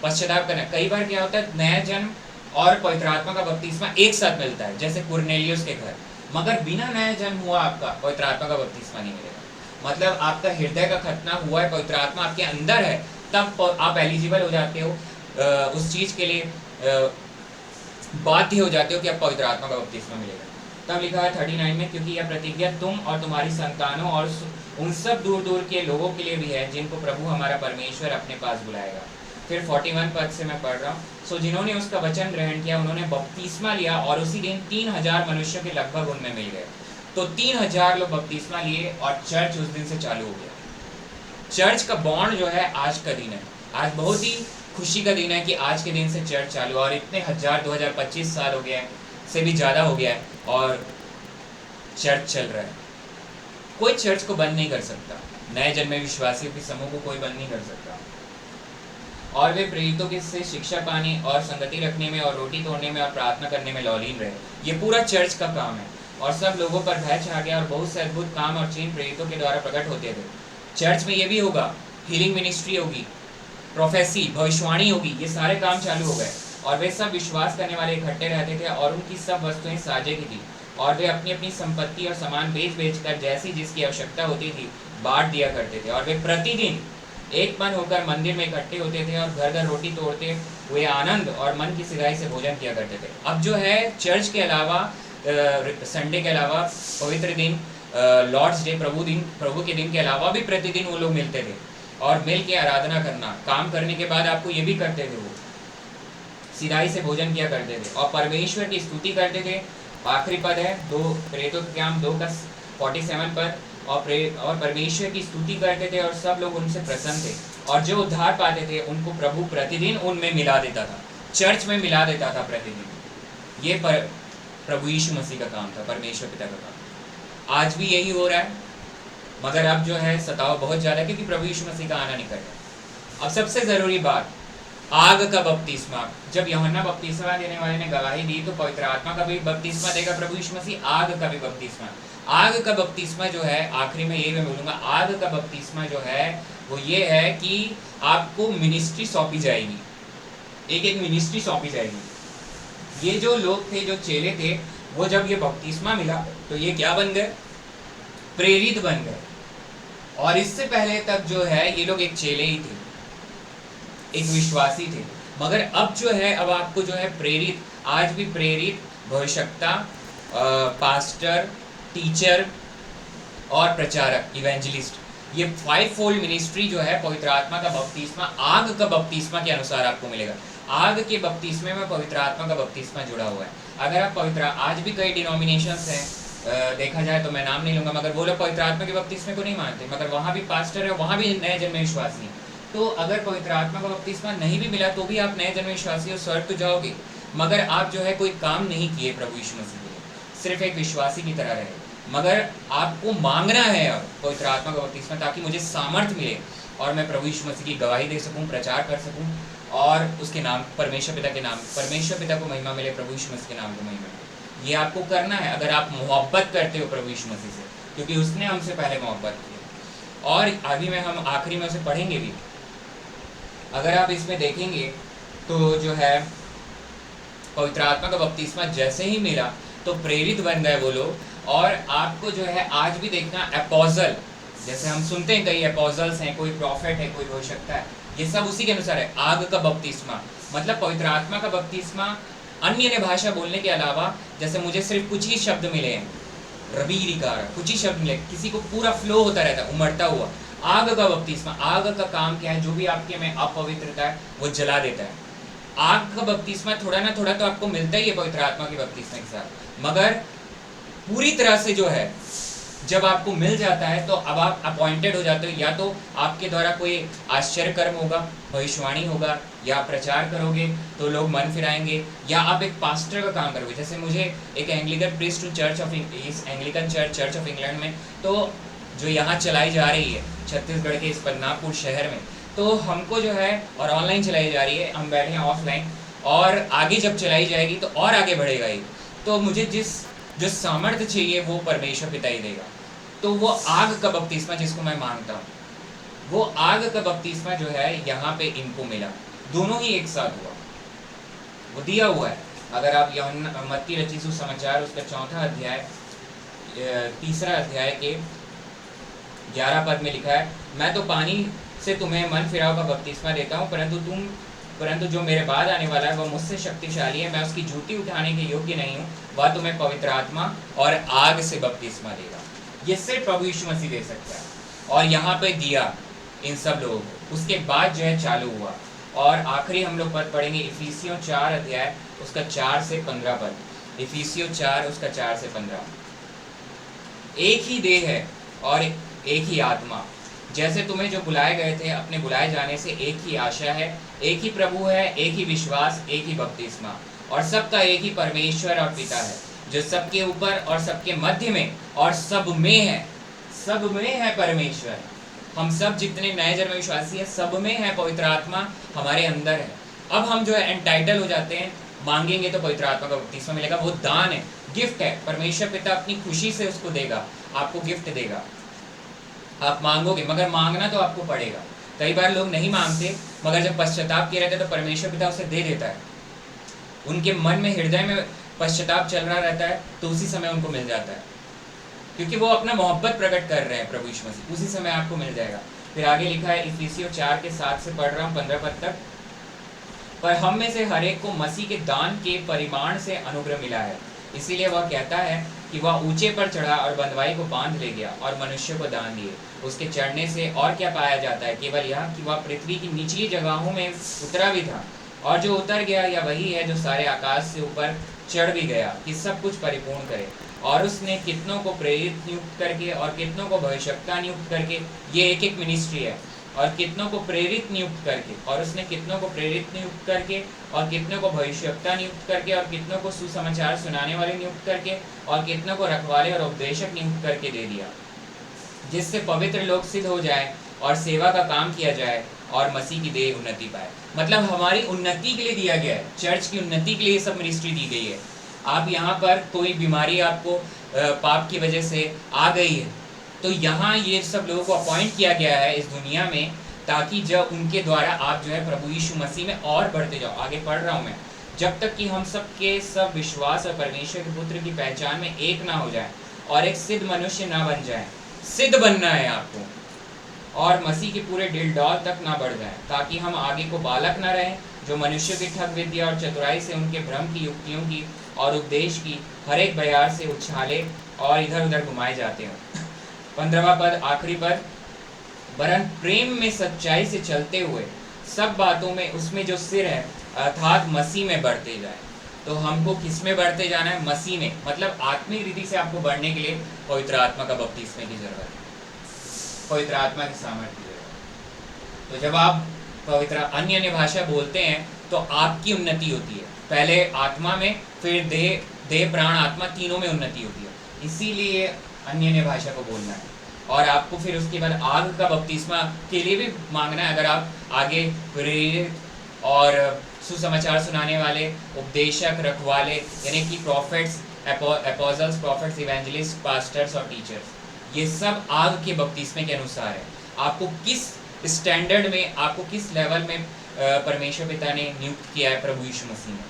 पश्चाताप करना। कई बार क्या होता है, नया जन्म और पवित्र आत्मा का बपतिस्मा एक साथ मिलता है, जैसे कुरनेलियुस के घर, मगर बिना नया जन्म हुआ आपका पवित्र आत्मा का बपतिस्मा नहीं मिलेगा। मतलब आपका हृदय का खतना हुआ है, पवित्र आत्मा आपके अंदर है, तब आप एलिजिबल हो जाते हो उस चीज के लिए, बाध्य हो जाते हो कि अब पवित्र आत्मा का बपतिस्मा मिलेगा। तब लिखा है 39 में, क्योंकि यह प्रतिज्ञा तुम और तुम्हारी संतानों और उन सब दूर दूर के लोगों के लिए भी है जिनको प्रभु हमारा परमेश्वर अपने पास बुलाएगा। फिर 41 पद से मैं पढ़ रहा हूँ। सो जिन्होंने उसका वचन ग्रहण किया उन्होंने बपतिस्मा लिया और उसी दिन 3000 मनुष्यों के लगभग उनमें मिल गए। तो 3000 लोग बपतिस्मा लिए और चर्च उस दिन से चालू हो गया। चर्च का बॉन्ड जो है आज का दिन है। आज बहुत ही खुशी का दिन है कि आज के दिन से चर्च चालू, और इतने 2025 साल हो गया है, से भी ज़्यादा हो गया है और चर्च चल रहा है। कोई चर्च को बंद नहीं कर सकता, नए जन्मे विश्वासियों के समूह को कोई बंद नहीं कर सकता। और वे प्रेरितों के से शिक्षा पाने और संगति रखने में और रोटी तोड़ने में और प्रार्थना करने में लौलीन रहे। ये पूरा चर्च का काम है। और सब लोगों पर भय छा गया और बहुत से अद्भुत काम और चिन्ह प्रेरितों के द्वारा प्रकट होते थे। चर्च में ये भी होगा, हीलिंग मिनिस्ट्री होगी, प्रोफेसी भविष्यवाणी होगी, ये सारे काम चालू हो गए। और वे सब विश्वास करने वाले इकट्ठे रहते थे और उनकी सब वस्तुएं साझे की थी, और वे अपनी अपनी संपत्ति और सामान बेच बेच कर जैसी जिसकी आवश्यकता होती थी बांट दिया करते थे। और वे प्रतिदिन एक मन होकर मंदिर में इकट्ठे होते थे और घर घर रोटी तोड़ते हुए आनंद और मन की सिधाई से भोजन किया करते थे। अब जो है चर्च के अलावा, संडे के अलावा, पवित्र दिन, लॉर्ड्स डे, प्रभु के दिन के अलावा भी प्रतिदिन वो लोग मिलते थे और मिल के आराधना करना, काम करने के बाद आपको ये भी करते थे, वो सिधाई से भोजन किया करते थे और परमेश्वर की स्तुति करते थे। आखिरी पद है 2 प्रेरितों के काम 2:47 पद, और परमेश्वर की स्तुति करते थे और सब लोग उनसे प्रसन्न थे, और जो उद्धार पाते थे उनको प्रभु प्रतिदिन उनमें मिला देता था, चर्च में मिला देता था प्रतिदिन। ये प्रभु यीशु मसीह का काम था, परमेश्वर पिता का काम। आज भी यही हो रहा है, मगर अब जो है सताव बहुत ज़्यादा, क्योंकि प्रभु यीशु मसीह का आना नहीं कर रहा। अब सबसे ज़रूरी बात, आग का बपतिस्मा। जब यूहन्ना बपतिस्मा देने वाले ने गवाही दी तो पवित्र आत्मा का भी बपतिस्मा देगा प्रभु यीशु मसीह, आग का भी बपतिस्मा। आग का बपतिस्मा जो है, आखिरी में यही मैं बोलूँगा, आग का बपतिस्मा जो है वो ये है कि आपको मिनिस्ट्री सौंपी जाएगी, एक एक मिनिस्ट्री सौंपी जाएगी। ये जो लोग थे, जो चेले थे, वो जब ये बपतिस्मा मिला तो ये क्या बन गए? प्रेरित बन गए। और इससे पहले तक जो है ये लोग एक चेले ही थे, एक विश्वासी थे, मगर अब जो है, अब आपको जो है प्रेरित, आज भी प्रेरित, भविष्यवक्ता, पास्टर, टीचर और प्रचारक, इवेंजलिस्ट, ये 5-fold मिनिस्ट्री जो है पवित्र आत्मा का बपतिस्मा, आग का बपतिस्मा के अनुसार आपको मिलेगा। आग के बपतिस्मे में पवित्र आत्मा का बपतिस्मा जुड़ा हुआ है। अगर आप पवित्र, आज भी कई डिनोमिनेशंस हैं, देखा जाए तो मैं नाम नहीं लूँगा, मगर वो लोग पवित्र आत्मा के बपतिस्मे को नहीं मानते, मगर वहाँ भी पास्टर है, वहाँ भी नए जन्मे विश्वासी हैं। तो अगर पवित्र आत्मा का बपतिस्मा नहीं भी मिला तो भी आप नए जन्मे विश्वासी हो, स्वर्ग तो जाओगे, मगर आप जो है कोई काम नहीं किए प्रभु यीशु मसीह के लिए, सिर्फ एक विश्वासी की तरह रहे। मगर आपको मांगना है अब पवित्र आत्मा का बपतिस्मा, ताकि मुझे सामर्थ्य मिले और मैं प्रभु यीशु मसीह की गवाही दे सकूं, प्रचार कर सकूं, और उसके नाम, परमेश्वर पिता के नाम, परमेश्वर पिता को महिमा मिले, प्रभु यीशु मसीह के नाम को महिमा मिले। ये आपको करना है अगर आप मोहब्बत करते हो प्रभु यीशु मसीह से, क्योंकि उसने हमसे पहले मोहब्बत की। और आगे में हम आखिरी में उसे पढ़ेंगे भी। अगर आप इसमें देखेंगे तो जो है पवित्र आत्मा का बपतिस्मा जैसे ही मिला तो प्रेरित बन गए वो लोग। और आपको जो है आज भी देखना, एपोस्टल, जैसे हम सुनते हैं कई एपोस्टल्स हैं, कोई प्रॉफिट है, कोई भविष्यवक्ता है, ये सब उसी के अनुसार है। आग का बपतिस्मा मतलब पवित्र आत्मा का बपतिस्मा अन्य भाषा बोलने के अलावा, जैसे मुझे सिर्फ कुछ ही शब्द मिले हैं, रबीरिकार, कुछ ही शब्द मिले, किसी को पूरा फ्लो होता रहता है, उमड़ता हुआ, आग का बपतिस्मा, आग का काम क्या है? जो भी आपके में अपवित्रता है वो जला देता है। आग का बपतिस्मा थोड़ा ना थोड़ा तो आपको मिलता ही है पवित्र आत्मा के बपतिस्मा के साथ, मगर पूरी तरह से जो है जब आपको मिल जाता है तो अब आप अपॉइंटेड हो जाते हो। या तो आपके द्वारा कोई आश्चर्य कर्म होगा, भविष्यवाणी होगा, या प्रचार करोगे तो लोग मन फिराएंगे, या आप एक पास्टर का काम करोगे। जैसे मुझे एक Anglican priest church of Anglican church of England में, तो जो यहाँ चलाई जा रही है छत्तीसगढ़ के इस बदनापुर शहर में, तो हमको जो है और ऑनलाइन चलाई जा रही है, हम बैठे हैं ऑफलाइन, और आगे जब चलाई जाएगी तो और आगे बढ़ेगा ये। तो मुझे जो सामर्थ्य चाहिए वो परमेश्वर पिता ही देगा। तो वो आग का बपतिस्मा जिसको मैं मांगता हूँ, वो आग का बपतिस्मा जो है यहाँ पे इनको मिला, दोनों ही एक साथ हुआ, वो दिया हुआ है। अगर आप मत्ती रचित सुसमाचार उसका 4 अध्याय 3 अध्याय के 11 पद में लिखा है, मैं तो पानी से तुम्हें मन फिराव का बपतिस्मा देता हूँ, परंतु जो मेरे बाद आने वाला है वह मुझसे शक्तिशाली है, मैं उसकी जूती उठाने के योग्य नहीं हूँ, वह तुम्हें पवित्र आत्मा और आग से बपतिस्मा देगा। ये सिर्फ प्रभु यीशु मसीह दे सकता है, और यहाँ पे दिया इन सब लोगों को। उसके बाद जो है चालू हुआ, और आखिरी हम लोग पद पढ़ेंगे इफिसियों 4 अध्याय उसका 4 से 15 पद। इफिसियों 4 उसका 4 से 15। एक ही देह है और एक ही आत्मा, जैसे तुम्हें जो बुलाए गए थे अपने बुलाए जाने से एक ही आशा है, एक ही प्रभु है, एक ही विश्वास, एक ही बपतिस्मा, और सबका एक ही परमेश्वर और पिता है, जो सबके ऊपर और सबके मध्य में और सब में है। सब में है परमेश्वर। हम सब जितने नए जन्म विश्वासी हैं सब में है पवित्र आत्मा, हमारे अंदर है। अब हम जो है एंटाइटल हो जाते हैं, मांगेंगे तो पवित्र आत्मा का बपतिस्मा मिलेगा। वो दान है, गिफ्ट है, परमेश्वर पिता अपनी खुशी से उसको देगा, आपको गिफ्ट देगा। आप मांगोगे, मगर मांगना तो आपको पड़ेगा। कई बार लोग नहीं मांगते, मगर जब पश्चाताप किए रहते तो परमेश्वर पिता उसे दे देता है। उनके मन में, हृदय में पश्चाताप चल रहा रहता है तो उसी समय उनको मिल जाता है, क्योंकि वो अपना मोहब्बत प्रकट कर रहे हैं प्रभु यीशु मसीह, उसी समय आपको मिल जाएगा। फिर आगे लिखा है इफिसियों 4 के 7 से पढ़ रहा हूँ 15 पद तक। पर हम में से हर एक को मसीह के दान के परिमाण से अनुग्रह मिला है, इसीलिए वह कहता है कि वह ऊंचे पर चढ़ा और बंधुआई को बांध ले गया और मनुष्य को दान दिए। उसके चढ़ने से और क्या पाया जाता है? केवल यह कि वह पृथ्वी की निचली जगहों में उतरा भी था, और जो उतर गया या वही है जो सारे आकाश से ऊपर चढ़ भी गया कि सब कुछ परिपूर्ण करे। और उसने कितनों को प्रेरित नियुक्त करके और कितनों को भविष्यवक्ता नियुक्त करके, ये एक एक मिनिस्ट्री है, और कितनों को प्रेरित नियुक्त करके, और उसने कितनों को प्रेरित नियुक्त करके, और कितनों को भविष्यवक्ता नियुक्त करके, और कितनों को सुसमाचार सुनाने वाले नियुक्त करके, और कितनों को रखवाले और उपदेशक नियुक्त करके दे दिया, जिससे पवित्र लोग सिद्ध हो जाए और सेवा का काम किया जाए और मसीह की देह उन्नति पाए। मतलब हमारी उन्नति के लिए दिया गया है, चर्च की उन्नति के लिए ये सब मिनिस्ट्री दी गई है। आप यहाँ पर कोई बीमारी आपको पाप की वजह से आ गई है, तो यहाँ ये सब लोगों को अपॉइंट किया गया है इस दुनिया में, ताकि जब उनके द्वारा आप जो है प्रभु यीशु मसीह में और बढ़ते जाओ। आगे पढ़ रहा हूँ मैं, जब तक कि हम सब के सब विश्वास और परमेश्वर के पुत्र की पहचान में एक ना हो जाए और एक सिद्ध मनुष्य ना बन जाए। सिद्ध बनना है आपको, और मसीह के पूरे डिलडौल तक ना बढ़ जाए, ताकि हम आगे को बालक ना रहें, जो मनुष्य की ठग विद्या और चतुराई से उनके भ्रम की युक्तियों की और उपदेश की हर एक बयार से उछाले और इधर उधर घुमाए जाते हैं। 15वां पद आखिरी पद, वरन प्रेम में सच्चाई से चलते हुए सब बातों में उसमें जो सिर है अर्थात मसीह में बढ़ते जाए। तो हमको किस में बढ़ते जाना है? मसीह में। मतलब आत्मिक रीति से आपको बढ़ने के लिए पवित्र आत्मा का बपतिस्मे की जरूरत है, पवित्र आत्मा की सामर्थ्य की जरूरत है। तो जब आप पवित्र अन्य भाषा बोलते हैं तो आपकी उन्नति होती है, पहले आत्मा में, फिर देह प्राण आत्मा तीनों में उन्नति होती है। इसीलिए अन्य भाषा को बोलना है, और आपको फिर उसके बाद आग का बपतिस्मा के लिए भी मांगना है। अगर आप आगे प्रेरित और सुसमाचार सुनाने वाले, उपदेशक, रखवाले, यानी कि profits, apostles, profits, evangelist, pastors और टीचर्स, ये सब आग के बपतिस्मे के अनुसार है। आपको किस स्टैंडर्ड में, आपको किस लेवल में परमेश्वर पिता ने नियुक्त किया है प्रभु यीशु मसीह में,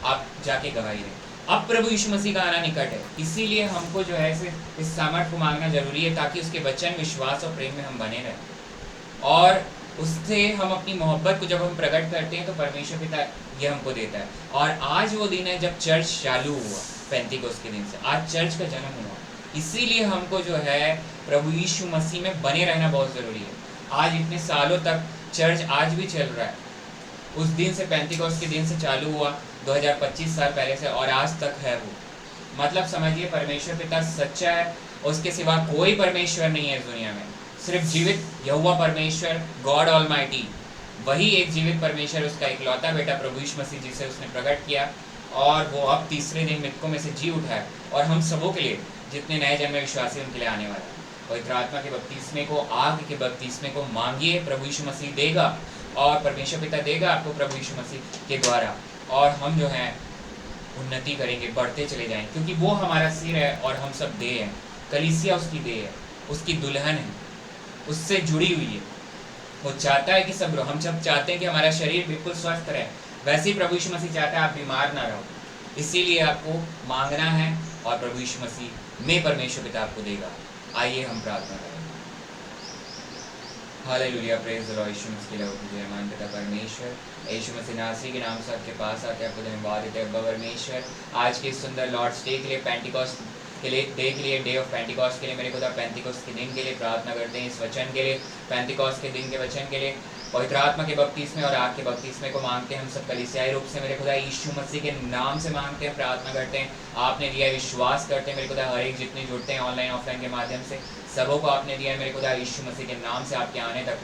आप जाके गवाही दें। अब प्रभु यीशु मसीह का आना निकट है, इसीलिए हमको जो है इस सामर्थ को मांगना जरूरी है, ताकि उसके वचन, विश्वास और प्रेम में हम बने रहें, और उससे हम अपनी मोहब्बत को जब हम प्रकट करते हैं तो परमेश्वर पिता ये हमको देता है। और आज वो दिन है जब चर्च चालू हुआ, पेंतीकोस्त के दिन से आज चर्च का जन्म हुआ। इसीलिए हमको जो है प्रभु यीशु मसीह में बने रहना बहुत ज़रूरी है। आज इतने सालों तक चर्च आज भी चल रहा है, उस दिन से पेंटिकॉस्ट के दिन से चालू हुआ 2025 साल पहले से, और आज तक है वो। मतलब समझिए परमेश्वर पिता सच्चा है, उसके सिवा कोई परमेश्वर नहीं है इस दुनिया में। सिर्फ जीवित यहोवा परमेश्वर गॉड ऑलमाइटी, वही एक जीवित परमेश्वर, उसका इकलौता बेटा प्रभु यीशु मसीह जिसे उसने प्रकट किया, और वो अब तीसरे दिन मृतकों में से जी उठा है। और हम सबों के लिए, जितने नए जन्मे विश्वासी उनके लिए आने वाला है। पवित्र आत्मा के बपतिस्मे को, आग के बपतिस्मे को मांगिए, प्रभु यीशु मसीह देगा, और परमेश्वर पिता देगा आपको प्रभु यीशु मसीह के द्वारा। और हम जो हैं उन्नति करेंगे, बढ़ते चले जाएंगे, क्योंकि वो हमारा सिर है और हम सब देह हैं। कलीसिया उसकी देह है, उसकी दुल्हन है, उससे जुड़ी हुई है। वो चाहता है कि सब, हम सब चाहते हैं कि हमारा शरीर बिल्कुल स्वस्थ रहे, वैसे ही प्रभु यीशु मसीह चाहता है आप बीमार ना रहो। इसीलिए आपको मांगना है, और प्रभु यीशु मसीह में परमेश्वर पिता आपको देगा। आइए हम प्रार्थना करें। Hallelujah, praise the Lord. यीशु मसीह के लिए जयमान पिता परमेश्वर, यीशु मसीह नासरी के नाम से आपके पास आके आपको धन्यवाद देते हैं परमेश्वर, आज के सुंदर लॉर्ड्स डे के लिए, पेंटिकॉस्ट के लिए, डे के लिए, डे ऑफ पेंटिकॉस्ट के लिए, मेरे खुदा पेंटिकॉस्ट के दिन के लिए प्रार्थना करते हैं। इस वचन के लिए, पेंटिकॉस्ट के दिन के वचन के लिए, पवित्र आत्मा के बपतिस्मे और आग के बपतिस्मे को मांगते हैं। हम सब कलीसियाई रूप से मेरे खुदा यीशु मसीह के नाम से मांगते हैं, प्रार्थना करते हैं। आपने दिया विश्वास करते हैं मेरे खुदा, हर एक जितने जुड़ते हैं ऑनलाइन ऑफलाइन के माध्यम से, सबों को आपने दिया है मेरे खुदा यीशु मसीह के नाम से। आपके आने तक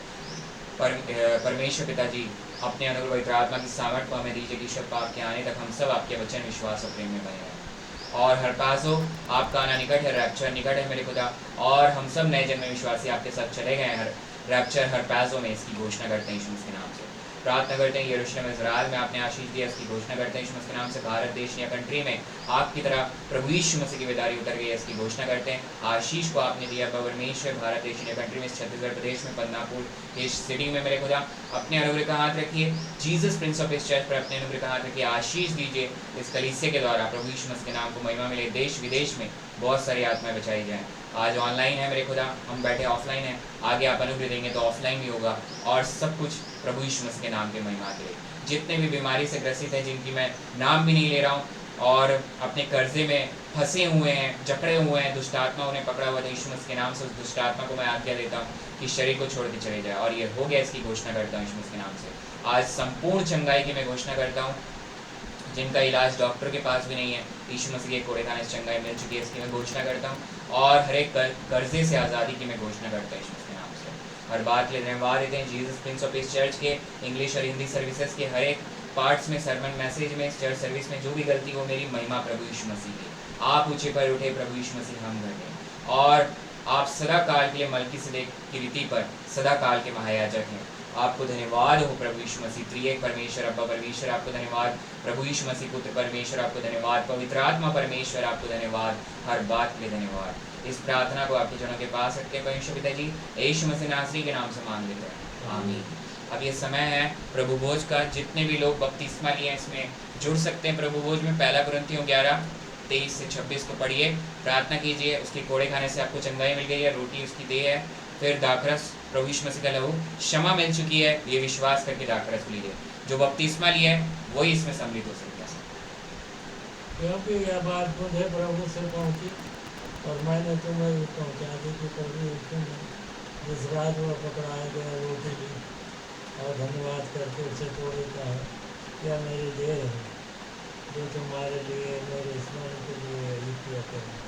परमेश्वर पिताजी अपने अनुग्रह पवित्र आत्मा की सामर्थ को हमें दीजिए कि शब आपके आने तक हम सब आपके वचन, विश्वास और प्रेम में बने रहें। और हर पासो आपका आना निकट है, रैप्चर निकट है मेरे खुदा, और हम सब नए जन्मे विश्वासी आपके साथ चले गए हैं हर रैप्चर, हर पैसों में। इसकी घोषणा करते हैं यीशु मसीह के नाम से। प्रार्थना करते हैं यरूशलेम इज़राइल में आपने आशीष दिया, इसकी घोषणा करते हैं यीशु मसीह के नाम से। भारत देश या कंट्री में आपकी तरह प्रभु यीशु मसीह की बेदारी उतर गई है, इसकी घोषणा करते हैं। आशीष को आपने दिया परमेश्वर, भारत देश या कंट्री में, छत्तीसगढ़ प्रदेश में, बदनापुर इस सिटी में मेरे खुदा अपने अनुग्रह का हाथ रखिए। जीसस प्रिंस ऑफ इस चर्च पर अपने अनुग्रह का हाथ रखिए, आशीष दीजिए इस कलीसिया के द्वारा। प्रभु यीशु मसीह के नाम को महिमा मिले, देश विदेश में बहुत सारी आत्माएं बचाई जाएँ। आज ऑनलाइन है मेरे खुदा, हम बैठे ऑफलाइन हैं, आगे आप अनुग्रह देंगे तो ऑफलाइन भी होगा, और सब कुछ प्रभु यीशु मसीह के नाम के महिमा के लिए। जितने भी बीमारी से ग्रसित हैं, जिनकी मैं नाम भी नहीं ले रहा हूँ, और अपने कर्जे में फंसे हुए हैं, जकड़े हुए हैं, दुष्ट आत्मा उन्हें पकड़ा हुआ था, यीशु मसीह के नाम से उस दुष्ट आत्मा को मैं आज्ञा देता हूँ कि शरीर को छोड़ के चले जाए, और ये हो गया, इसकी घोषणा करता हूँ यीशु मसीह के नाम से। आज संपूर्ण चंगाई की मैं घोषणा करता हूँ, जिनका इलाज डॉक्टर के पास भी नहीं है, यीशु मसीह के कोड़े खाने से चंगाई मिल चुकी है, इसकी मैं घोषणा करता हूँ। और हर एक कर्जे से आज़ादी की मैं घोषणा करता हूँ यीशु मसीह के नाम से। हर बात के लिए धन्यवाद देते हैं। जीसस प्रिंस ऑफ इस चर्च के इंग्लिश और हिंदी सर्विसेज के हर एक पार्ट्स में, सरमन मैसेज में, चर्च सर्विस में जो भी गलती हो, मेरी महिमा प्रभु यीशु मसीह की। आप ऊँचे पर उठे प्रभु यीशु मसीह, हम घटे, और आप सदा काल के लिए मल्कीसिदक की रीति पर सदा काल के महायाजक हैं। आपको धन्यवाद हो प्रभु यीशु मसीह, त्रिएक परमेश्वर, अब्बा परमेश्वर आपको धन्यवाद, प्रभु यीशु मसीह पुत्र परमेश्वर आपको धन्यवाद, पवित्र आत्मा परमेश्वर आपको धन्यवाद, हर बात के लिए धन्यवाद। इस प्रार्थना को आपके जनों के पास रखते हैं परमेश्वर पिताजी, यीशु मसीह नासरी के नाम से मांग लेते हैं, आमीन। अब ये समय है प्रभु भोज का। जितने भी लोग बपतिस्मा लिए हैं इसमें जुड़ सकते हैं प्रभु भोज में। पहला कुरिन्थियों 11:23 से 26 को पढ़िए, प्रार्थना कीजिए। उसके कोड़े खाने से आपको चंगाई मिल गई है, रोटी उसकी देह है। फिर दाखरस प्रभु यीशु मसीह का लहू, क्षमा मिल चुकी है, ये विश्वास करके दाखरस लीजिए। जो बपतिस्मा लिए है वही इसमें सम्मिलित हो सकता है, क्योंकि यह बात मुझे प्रभु से पहुंची और मैंने तुम्हें भी पहुंचा दी कि प्रभु यीशु ने जिस रात वो पकड़ाए गए रोटी ली और धन्यवाद करके उसे तोड़े, कहा यह मेरी देह है जो तुम्हारे लिए, मेरे स्मरण के लिए ये किया करें।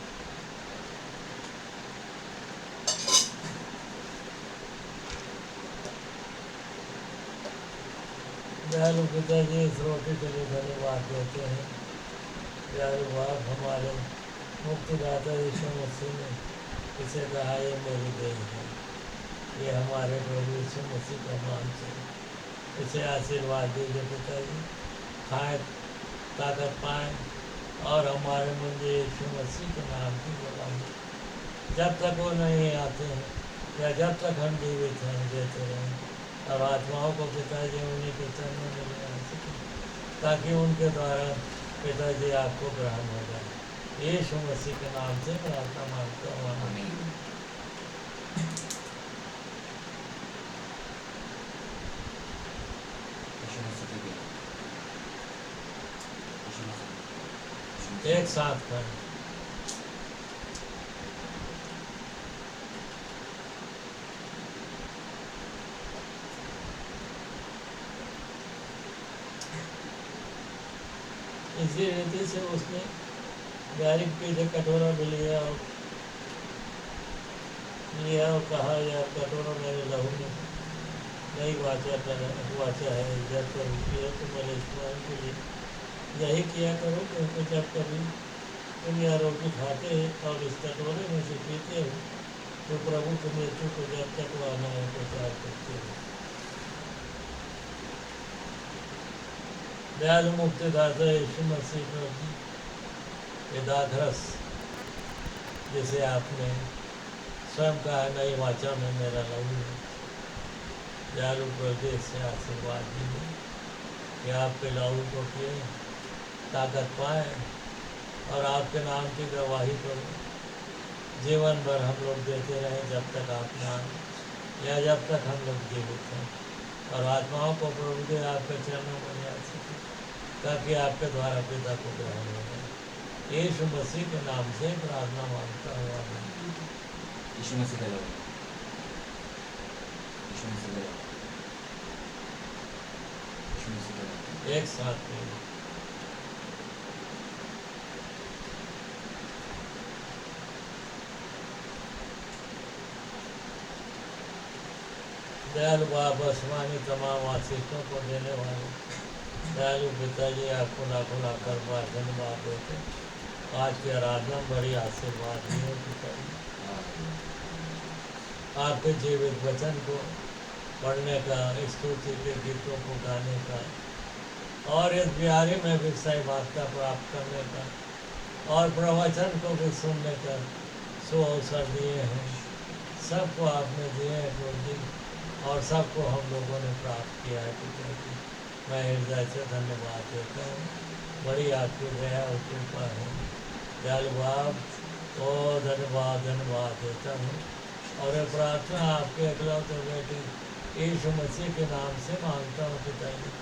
दयालु पिताजी, इस रोटी के लिए धन्यवाद देते हैं। दयालु बाप, हमारे मुक्तिदाता यीशु मसीह ने इसे कहा ये मेरी देह है, ये हमारे प्रभु यीशु मसीह का नाम से इसे आशीर्वाद दीजिए पिताजी, खाएं, ताकत पाएँ, और हमारे मुझे यीशु मसीह के नाम की गुलामी जब तक वो नहीं आते हैं या जब तक हम जीवित हैं देते रहें। अब आत्माओं को पिताजी उन्हीं के चरणों में ले आ सके, ताकि उनके द्वारा पिताजी आपको ग्रहण हो जाए। यीशु मसीह के नाम से प्रार्थना मांगता हूँ, आमीन। एक साथ कर इसी रीति से उसने डायरेक्ट पीछे कटोरा भी लिया और कहा, यार कटोरा मेरे लहू में नई वाचा है, जब कभी किया तो मेरे स्मरण के लिए यही किया करो, क्योंकि जब कभी तुम यह रोटी खाते और इस कटोरे में से पीते हो तो प्रभु की मृत्यु को जब तक आना है प्रचार करते हो। दयालु मुक्तिदाता यीशु मसीह प्रभु ये दाखरस जिसे आपने स्वयं कहा, नई वाचा में मेरा लहू है, दयालु प्रदेश से आशीर्वाद दीजिए कि आपके लहू को पिए, ताकत पाए और आपके नाम की गवाही पर जीवन भर हम लोग देते रहें, जब तक आप ना या जब तक हम लोग जीवित हैं, और आत्माओं को प्रभु दे आपके चरणों में ले आ सके, ताकि आपके द्वारा पिता को ग्रहण हो जाए। यीशु मसीह के नाम से प्रार्थना मांगता हूँ, आमीन। यीशु मसीह का नाम, यीशु मसीह का नाम, यीशु मसीह का नाम। एक साथ में दयालु बाप आसमानी तमाम आशीषों को देने वाले दयालु पिताजी, आपको लाखों लाख बार धन्यवाद देते। आज की आराधना बड़ी आशीर्वाद दी है पिताजी, आपके जीवित वचन को पढ़ने का, स्तुति के गीतों को गाने का और इस बिहारी में भी सही वार्ता प्राप्त करने का और प्रवचन को भी सुनने का सो अवसर दिए हैं। सबको आपने दिए हैं प्रभु जी, और सबको हम लोगों ने प्राप्त किया है पिताजी। मैं हृदय से धन्यवाद देता हूँ, बड़ी आपकी दया और कृपा है दयालु बाप, ओ धन्यवाद देता हूँ। और ये प्रार्थना आपके इकलौते बेटे यीशु मसीह के नाम से मांगता हूँ पिताजी,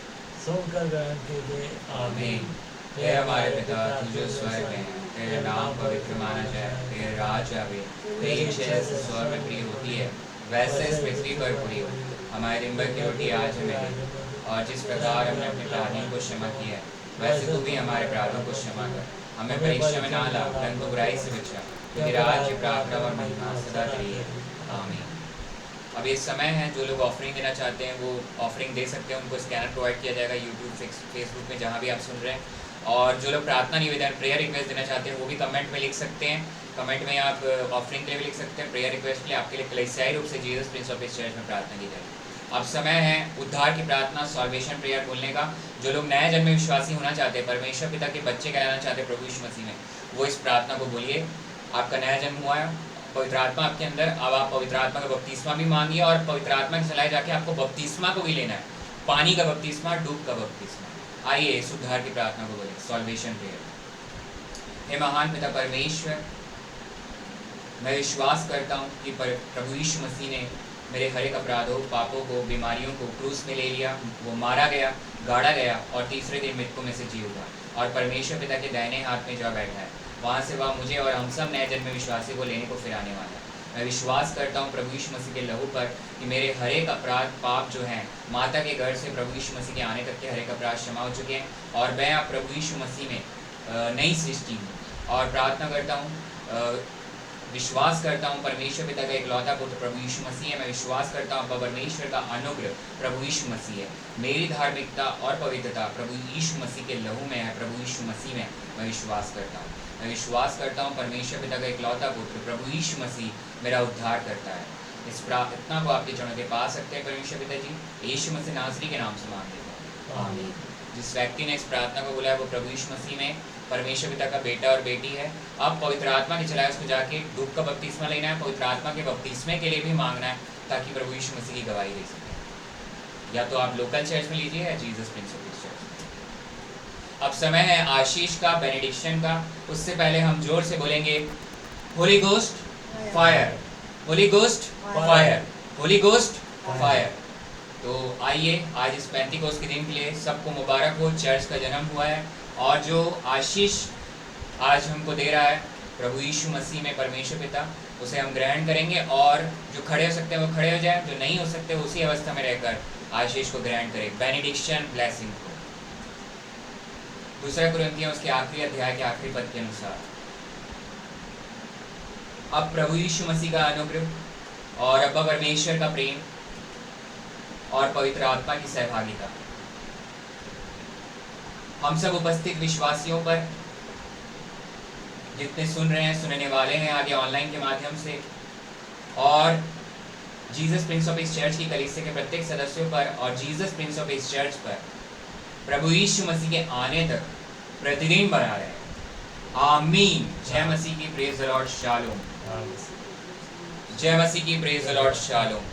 सुनकर ग्रहण कीजिए, आमीन। हे हमारे पिता तू जो स्वर्ग में है, तेरा नाम पवित्र माना जाए, तेरा राज आवे, तेरी इच्छा जैसे स्वर्ग में पूरी होती है वैसे इस पृथ्वी पर पूरी हो। हमारे दिन भर की रोटी आज हमें दे, और जिस प्रकार हमने अपने अपराधियों को क्षमा किया है, वैसे तू भी हमारे अपराधों को क्षमा कर। हमें परीक्षा में ना ला, परंतु बुराई से बचा, क्योंकि राज्य, पराक्रम और महिमा सदा तेरी है, आमीन। अब ये समय है, जो लोग ऑफरिंग देना चाहते हैं वो ऑफरिंग दे सकते हैं, उनको स्कैनर प्रोवाइड किया जाएगा यूट्यूब, फेसबुक में, जहाँ भी आप सुन रहे हैं। और जो लोग प्रार्थना निवेदन, प्रेयर रिक्वेस्ट देना चाहते हैं, वो भी कमेंट में लिख सकते हैं। कमेंट में आप ऑफरिंग के लिए भी लिख सकते हैं, प्रेयर रिक्वेस्ट के लिए आपके लिए कलीसियाई रूप से Jesus Prince of peace church में प्रार्थना की जाएगी। अब समय है उद्धार की प्रार्थना, सॉल्वेशन प्रेयर बोलने का। जो लोग नए जन्म में विश्वासी होना चाहते हैं, परमेश्वर पिता के बच्चे कहलाना चाहते हैं प्रभु यीशु मसीह में, वो इस प्रार्थना को बोलिए। आपका नया जन्म हुआ है, पवित्र आत्मा आपके अंदर, अब आप पवित्र आत्मा का बपतिस्मा भी मांगिए, और पवित्र आत्मा के चलाए जाके आपको बपतिस्मा को भी लेना है, पानी का बपतिस्मा, डूब का बपतिस्मा। आइए इस उद्धार की प्रार्थना को बोले, सॉल्वेशन प्रेयर। हे महान पिता परमेश्वर, मैं विश्वास करता हूँ कि प्रभु यीशु मसीह ने मेरे हर एक अपराधों, पापों को, बीमारियों को क्रूस में ले लिया, वो मारा गया, गाड़ा गया और तीसरे दिन मृतकों में से जी उठा, और परमेश्वर पिता के दाहिने हाथ में जा बैठा है। वहाँ से वह मुझे और हम सब नए जन्म में विश्वासी को लेने को फिर आने वाला है। मैं विश्वास करता हूँ प्रभु यीशु मसीह के लहू पर कि मेरे हर एक अपराध, पाप जो हैं, माता के घर से प्रभु यीशु मसीह के आने तक के हर एक अपराध क्षमा हो चुके हैं, और मैं अब प्रभु यीशु मसीह में नई सृष्टि हूँ। और प्रार्थना करता हूँ, विश्वास करता हूँ परमेश्वर पिता का इकलौता पुत्र प्रभु यीशु मसीह है। मैं विश्वास करता हूँ परमेश्वर का अनुग्रह प्रभु यीशु मसीह है। मेरी धार्मिकता और पवित्रता प्रभु यीशु मसीह के लहू में है, प्रभु यीशु मसीह में मैं विश्वास करता हूँ। मैं विश्वास करता हूँ परमेश्वर पिता का इकलौता पुत्र प्रभु यीशु मसीह मेरा उद्धार करता है। इस प्रार्थना को आपके चरणों के पास रखते हैं परमेश्वर पिता जी, यीशु मसीह नासरी के नाम से मांग लेता हूँ, आमीन। जिस व्यक्ति ने इस प्रार्थना को बोला है वो प्रभु यीशु मसीह में परमेश्वर पिता का बेटा और बेटी है। अब पवित्र आत्मा के चलाए उसको जाके डूब का बपतिस्मा लेना है, पवित्र आत्मा के बपतिस्मे के लिए भी मांगना है, ताकि प्रभु यीशु मसीह की गवाही दे सके। या तो आप लोकल चर्च में लीजिए या Jesus Prince of peace church. अब समय है आशीष का, बेनेडिक्शन का। उससे पहले हम जोर से बोलेंगे Holi ghost fire, Holi ghost fire, Holi ghost fire. तो आइए आज इस पेंटिकोस्ट के दिन के लिए सबको मुबारक हो। चर्च का जन्म हुआ है, और जो आशीष आज हमको दे रहा है प्रभु यीशु मसीह में परमेश्वर पिता, उसे हम ग्रहण करेंगे। और जो खड़े हो सकते हैं वो खड़े हो जाए, जो नहीं हो सकते उसी अवस्था में रहकर आशीष को ग्रहण करें। बेनेडिक्शन, ब्लेसिंग को। दूसरा कुरिन्थियों उसके आखिरी अध्याय के आखिरी पद के अनुसार। अब प्रभु यीशु मसीह का अनुग्रह और अब्बा परमेश्वर का प्रेम और पवित्र आत्मा की सहभागिता हम सब उपस्थित विश्वासियों पर, जितने सुन रहे हैं, सुनने वाले हैं आगे ऑनलाइन के माध्यम से, और जीसस प्रिंस ऑफ इस चर्च की कलीसिया के प्रत्येक सदस्यों पर और जीसस प्रिंस ऑफ इस चर्च पर प्रभु यीशु मसीह के आने तक प्रतिदिन बना रहे। आमीन। जय मसीह की, प्रेज द लॉर्ड, शालोम। जय मसीह की, प्रेज द लॉर्ड, शालोम।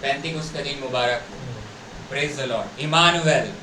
35 का दिन मुबारक हो। Praise the Lord. इमानुएल।